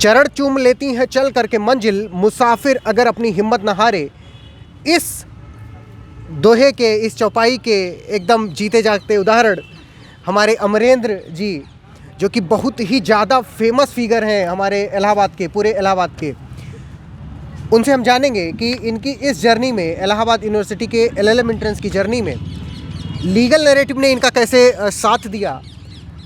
चरण चूम लेती हैं चल करके मंजिल, मुसाफिर अगर अपनी हिम्मत न हारे। इस दोहे के, इस चौपाई के एकदम जीते जागते उदाहरण हमारे अमरेंद्र जी, जो कि बहुत ही ज़्यादा फेमस फिगर हैं हमारे इलाहाबाद के, पूरे इलाहाबाद के। उनसे हम जानेंगे कि इनकी इस जर्नी में, इलाहाबाद यूनिवर्सिटी के LLM एंट्रेंस की जर्नी में लीगल नैरेटिव ने इनका कैसे साथ दिया,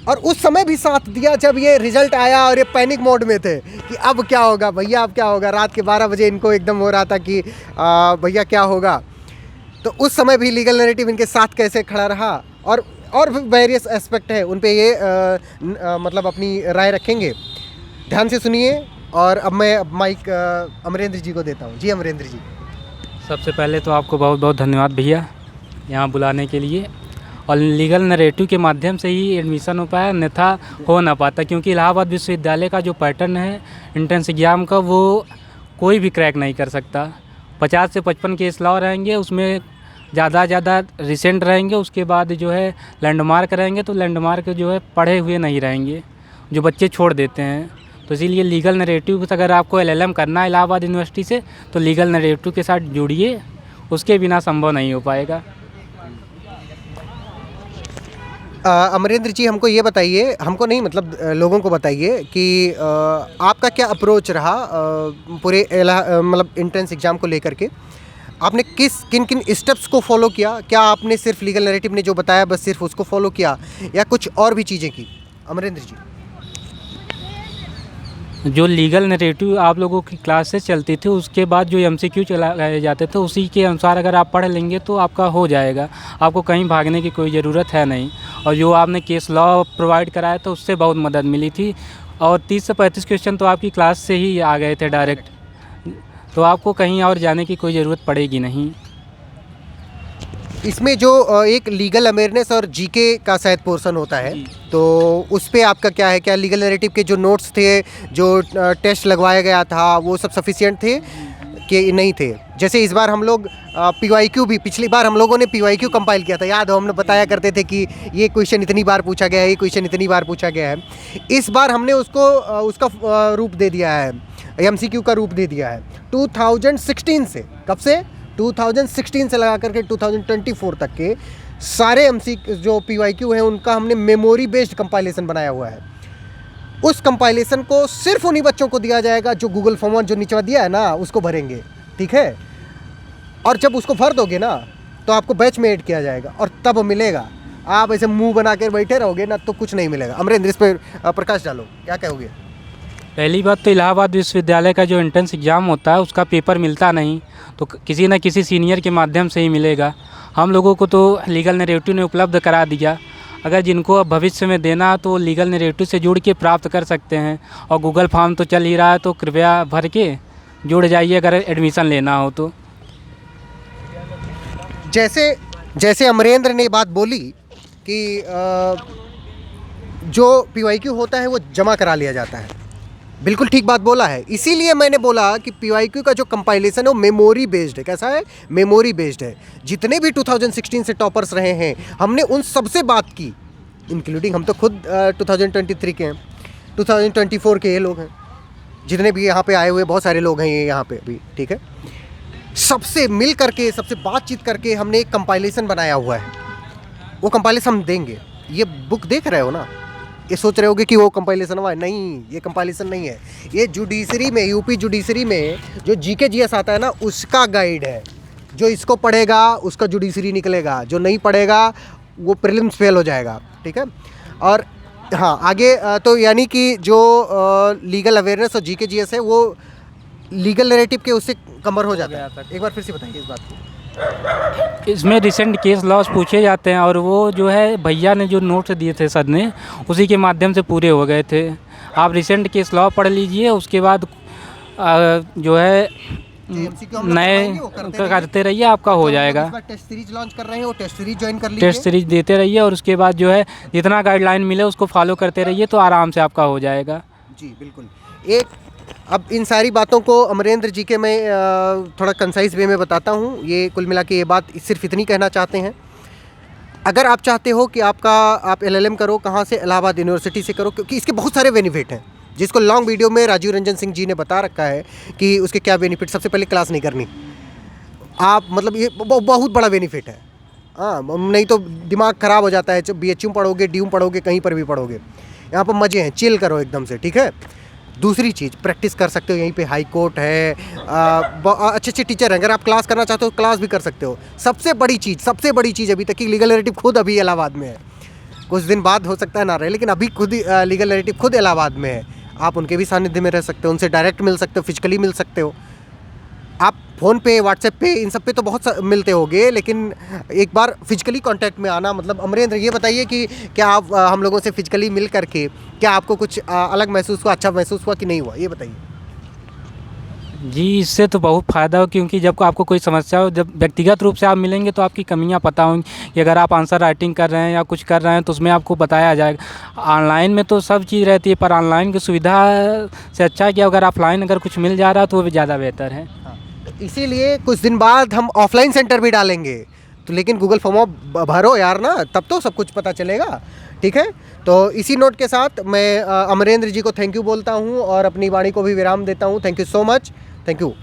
और उस समय भी साथ दिया जब ये रिजल्ट आया और ये पैनिक मोड में थे कि अब क्या होगा भैया, अब क्या होगा। रात के 12 बजे इनको एकदम हो रहा था कि भैया क्या होगा। तो उस समय भी लीगल नैरेटिव इनके साथ कैसे खड़ा रहा, और भी वेरियस एस्पेक्ट है उन पे ये मतलब अपनी राय रखेंगे। ध्यान से सुनिए। और अब मैं माइक अमरेंद्र जी को देता हूँ। जी अमरेंद्र जी। सबसे पहले तो आपको बहुत बहुत धन्यवाद भैया यहाँ बुलाने के लिए। और लीगल नरेटिव के माध्यम से ही एडमिशन हो पाया, अन्यथा हो ना पाता, क्योंकि इलाहाबाद विश्वविद्यालय का जो पैटर्न है एंट्रेंस एग्जाम का, वो कोई भी क्रैक नहीं कर सकता। 50 से 55 केस लॉ रहेंगे, उसमें ज़्यादा रिसेंट रहेंगे, उसके बाद जो है लैंडमार्क रहेंगे, तो लैंडमार्क जो है पढ़े हुए नहीं रहेंगे, जो बच्चे छोड़ देते हैं। तो इसीलिए लीगल नरेटिव अगर आपको LLM करना है इलाहाबाद यूनिवर्सिटी से, तो लीगल नरेटिव के साथ जुड़िए, उसके बिना संभव नहीं हो पाएगा। अमरेंद्र जी, हमको ये बताइए, हमको नहीं मतलब लोगों को बताइए कि आपका क्या अप्रोच रहा पूरे मतलब एंट्रेंस एग्ज़ाम को लेकर के। आपने किन किन स्टेप्स को फॉलो किया? क्या आपने सिर्फ लीगल नैरेटिव ने जो बताया बस सिर्फ उसको फॉलो किया, या कुछ और भी चीज़ें की? अमरेंद्र जी। जो लीगल नरेटिव आप लोगों की क्लास से चलती थी, उसके बाद जो MCQ चलाए जाते थे, उसी के अनुसार अगर आप पढ़ लेंगे तो आपका हो जाएगा। आपको कहीं भागने की कोई ज़रूरत है नहीं। और जो आपने केस लॉ प्रोवाइड कराया था, उससे बहुत मदद मिली थी। और 30 से 35 क्वेश्चन तो आपकी क्लास से ही आ गए थे डायरेक्ट, तो आपको कहीं और जाने की कोई ज़रूरत पड़ेगी नहीं। इसमें जो एक लीगल अवेयरनेस और GK का शायद पोर्शन होता है, तो उस पे आपका क्या है? क्या लीगल नैरेटिव के जो नोट्स थे, जो टेस्ट लगवाया गया था, वो सब सफिशिएंट थे कि नहीं थे? जैसे इस बार हम लोग PYQ भी, पिछली बार हम लोगों ने PYQ कंपाइल किया था, याद हो? हमने बताया करते थे कि ये क्वेश्चन इतनी बार पूछा गया है, ये क्वेश्चन इतनी बार पूछा गया है। इस बार हमने उसको उसका रूप दे दिया है, MCQ का रूप दे दिया है 2016 से। कब से? 2016 से लगा करके 2024 तक के सारे जो PYQ हैं, उनका हमने मेमोरी बेस्ड कंपाइलेशन बनाया हुआ है। उस कंपाइलेशन को सिर्फ उन्हीं बच्चों को दिया जाएगा जो गूगल फॉर्म जो नीचे दिया है ना, उसको भरेंगे, ठीक है? और जब उसको भर दोगे ना, तो आपको बैच में ऐड किया जाएगा, और तब मिलेगा। आप ऐसे मुंह बना कर बैठे रहोगे ना, तो कुछ नहीं मिलेगा। अमरेंद्र, इस पर प्रकाश डालो, क्या कहोगे? पहली बात तो इलाहाबाद विश्वविद्यालय का जो एंट्रेंस एग्ज़ाम होता है, उसका पेपर मिलता नहीं, तो किसी न किसी सीनियर के माध्यम से ही मिलेगा। हम लोगों को तो लीगल नैरेटिव ने उपलब्ध करा दिया। अगर जिनको अब भविष्य में देना, तो लीगल नैरेटिव से जुड़ के प्राप्त कर सकते हैं। और गूगल फॉर्म तो चल ही रहा है, तो कृपया भर के जुड़ जाइए अगर एडमिशन लेना हो तो। जैसे अमरेंद्र ने बात बोली कि जो PYQ होता है वो जमा करा लिया जाता है, बिल्कुल ठीक बात बोला है। इसीलिए मैंने बोला कि PYQ का जो कंपाइलेशन है वो मेमोरी बेस्ड है। कैसा है? मेमोरी बेस्ड है। जितने भी 2016 से टॉपर्स रहे हैं, हमने उन सबसे बात की, इंक्लूडिंग हम तो खुद 2023 के हैं, 2024 के ये लोग हैं, जितने भी यहाँ पे आए हुए बहुत सारे लोग हैं ये यहाँ पे भी, ठीक है? सबसे मिल करके, सबसे बातचीत करके हमने एक कंपाइलेशन बनाया हुआ है। वो कंपाइलेशन हम देंगे। ये बुक देख रहे हो ना, ये सोच रहे होगे कि वो कंपाइलेशन हुआ है। नहीं, ये कंपाइलेशन नहीं है। ये जुडिशरी में, यूपी जुडिशरी में जो GK GS आता है ना, उसका गाइड है। जो इसको पढ़ेगा उसका जुडिशरी निकलेगा, जो नहीं पढ़ेगा वो प्रीलिम्स फेल हो जाएगा, ठीक है? और हाँ, आगे तो यानी कि जो लीगल अवेयरनेस और GK GS है, वो लीगल नैरेटिव के उससे कवर हो जाता है। एक बार फिर से बताइए इस बात को। इसमें रिसेंट केस लॉस पूछे जाते हैं, और वो जो है भैया ने जो नोट्स दिए थे सर ने, उसी के माध्यम से पूरे हो गए थे। आप रिसेंट केस लॉ पढ़ लीजिए, उसके बाद जो है नए करते रहिए, आपका हो जाएगा। टेस्ट सीरीज लॉन्च कर रहे हैं, वो टेस्ट सीरीज ज्वाइन कर लीजिए, टेस्ट सीरीज देते रहिए, और उसके बाद जो है जितना गाइडलाइन मिले उसको फॉलो करते रहिए, तो आराम से आपका हो जाएगा। जी बिल्कुल। अब इन सारी बातों को अमरेंद्र जी के मैं थोड़ा कंसाइज वे में बताता हूँ। ये कुल मिला के ये बात सिर्फ इतनी कहना चाहते हैं, अगर आप चाहते हो कि आप LLM करो, कहाँ से? इलाहाबाद यूनिवर्सिटी से करो, क्योंकि इसके बहुत सारे बेनिफिट हैं। जिसको लॉन्ग वीडियो में राजीव रंजन सिंह जी ने बता रखा है कि उसके क्या बेनिफिट। सबसे पहले क्लास नहीं करनी आप, मतलब ये बहुत बड़ा बेनिफिट है। हाँ, नहीं तो दिमाग ख़राब हो जाता है। जब BHU पढ़ोगे, DU पढ़ोगे, कहीं पर भी पढ़ोगे, यहाँ पर मज़े हैं, चिल करो एकदम से, ठीक है। दूसरी चीज़, प्रैक्टिस कर सकते हो, यहीं पे हाई कोर्ट है, अच्छे अच्छे टीचर हैं। अगर आप क्लास करना चाहते हो क्लास भी कर सकते हो। सबसे बड़ी चीज़ अभी तक की लीगल नैरेटिव खुद अभी इलाहाबाद में है। कुछ दिन बाद हो सकता है ना रहे, लेकिन अभी खुद लीगल नैरेटिव खुद इलाहाबाद में है। आप उनके भी सानिध्य में रह सकते हो, उनसे डायरेक्ट मिल सकते हो, फिजिकली मिल सकते हो। आप फ़ोन पे, व्हाट्सएप पे, इन सब पे तो बहुत मिलते होगे, लेकिन एक बार फिजिकली कांटेक्ट में आना। मतलब अमरेंद्र, ये बताइए कि क्या आप हम लोगों से फिजिकली मिल करके क्या आपको कुछ अलग महसूस हुआ, अच्छा महसूस हुआ कि नहीं हुआ, ये बताइए। जी, इससे तो बहुत फ़ायदा हो, क्योंकि जब आपको कोई समस्या हो, जब व्यक्तिगत रूप से आप मिलेंगे तो आपकी कमियां पता होंगी कि अगर आप आंसर राइटिंग कर रहे हैं या कुछ कर रहे हैं तो उसमें आपको बताया जाएगा। ऑनलाइन में तो सब चीज़ रहती है, पर ऑनलाइन की सुविधा से अच्छा है कि अगर ऑफलाइन अगर कुछ मिल जा रहा है तो वो भी ज़्यादा बेहतर है। इसीलिए कुछ दिन बाद हम ऑफलाइन सेंटर भी डालेंगे, तो लेकिन गूगल फॉर्म भरो यार ना, तब तो सब कुछ पता चलेगा, ठीक है। तो इसी नोट के साथ मैं अमरेंद्र जी को थैंक यू बोलता हूँ और अपनी वाणी को भी विराम देता हूँ। Thank you so much, thank you.